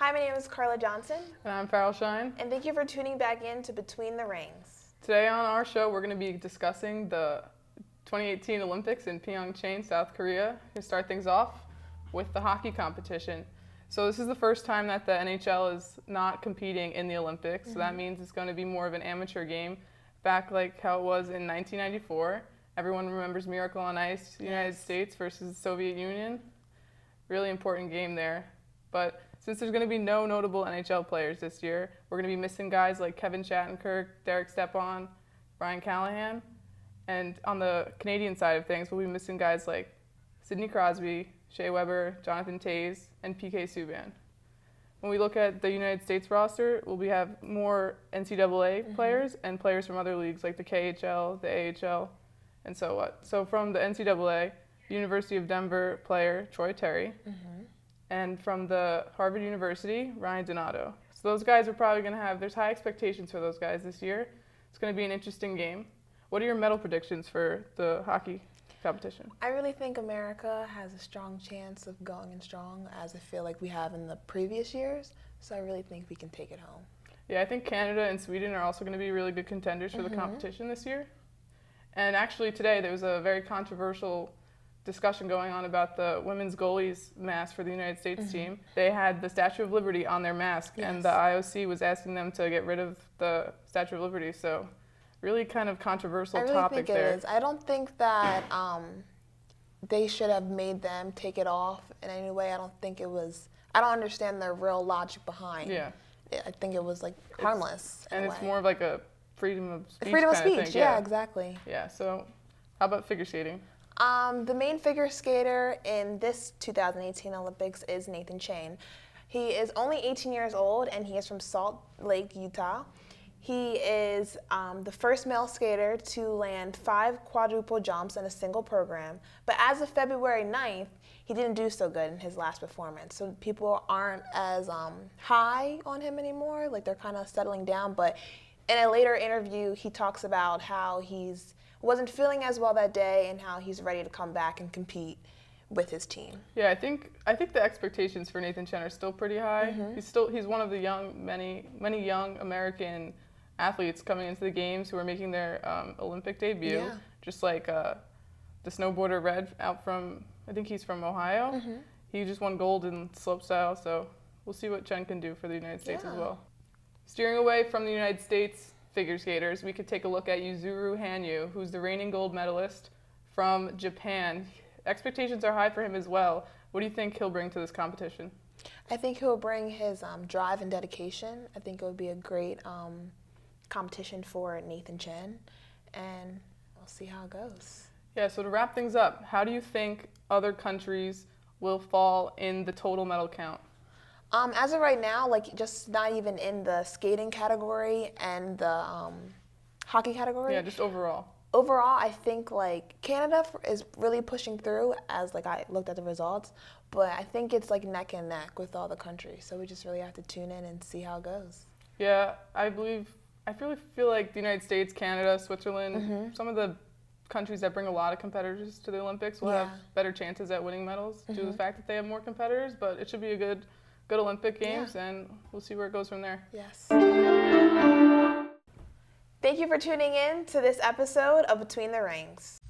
Hi, my name is Carla Johnson. And I'm Farrell Shine. And thank you for tuning back in to Between the Rings. Today on our show, we're going to be discussing the 2018 Olympics in Pyeongchang, South Korea. To start things off with the hockey competition. So this is the first time that the NHL is not competing in the Olympics. So that means it's going to be more of an amateur game, back like how it was in 1994. Everyone remembers Miracle on Ice, United States versus the Soviet Union. Really important game there. But since there's going to be no notable NHL players this year, we're going to be missing guys like Kevin Shattenkirk, Derek Stepan, Brian Callahan. And on the Canadian side of things, we'll be missing guys like Sidney Crosby, Shea Weber, Jonathan Toews, and PK Subban. When we look at the United States roster, we have more NCAA players and players from other leagues like the KHL, the AHL, and so what. So from the NCAA, University of Denver player Troy Terry, and from the Harvard University, Ryan Donato. So those guys are probably going to have, there's high expectations for those guys this year. It's going to be an interesting game. What are your medal predictions for the hockey competition? I really think America has a strong chance of going in strong, as I feel like we have in the previous years. So I really think we can take it home. Yeah, I think Canada and Sweden are also going to be really good contenders for the competition this year. And actually today there was a very controversial discussion going on about the women's goalies mask for the United States team. They had the Statue of Liberty on their mask, and the IOC was asking them to get rid of the Statue of Liberty. So really kind of controversial topic there. I really think it is. I don't think that they should have made them take it off in any way. I don't understand the real logic behind it. I think it was like harmless. And it's more of like a freedom of speech freedom of kind speech, of thing. yeah, exactly. Yeah, so how about figure skating? The main figure skater in this 2018 Olympics is Nathan Chen. He is only 18 years old, and he is from Salt Lake, Utah. He is the first male skater to land 5 quadruple jumps in a single program. But as of February 9th, he didn't do so good in his last performance. So people aren't as high on him anymore. Like, they're kind of settling down. But in a later interview, he talks about how wasn't feeling as well that day and how he's ready to come back and compete with his team. Yeah, I think the expectations for Nathan Chen are still pretty high. He's one of the many young American athletes coming into the games who are making their Olympic debut. Yeah. Just like the snowboarder Red out from, I think he's from Ohio. He just won gold in slopestyle, so we'll see what Chen can do for the United States as well. Steering away from the United States figure skaters, we could take a look at Yuzuru Hanyu, who's the reigning gold medalist from Japan. Expectations are high for him as well. What do you think he'll bring to this competition? I think he'll bring his drive and dedication. I think it would be a great competition for Nathan Chen, and we'll see how it goes. Yeah, so to wrap things up, how do you think other countries will fall in the total medal count? As of right now, like, just not even in the skating category and the hockey category. Yeah, just overall. Overall, I think like Canada is really pushing through, as like I looked at the results, but I think it's like neck and neck with all the countries. So we just really have to tune in and see how it goes. Yeah, I really feel like the United States, Canada, Switzerland, some of the countries that bring a lot of competitors to the Olympics will have better chances at winning medals due to the fact that they have more competitors, but it should be a good Olympic Games, and we'll see where it goes from there. Yes. Thank you for tuning in to this episode of Between the Rings.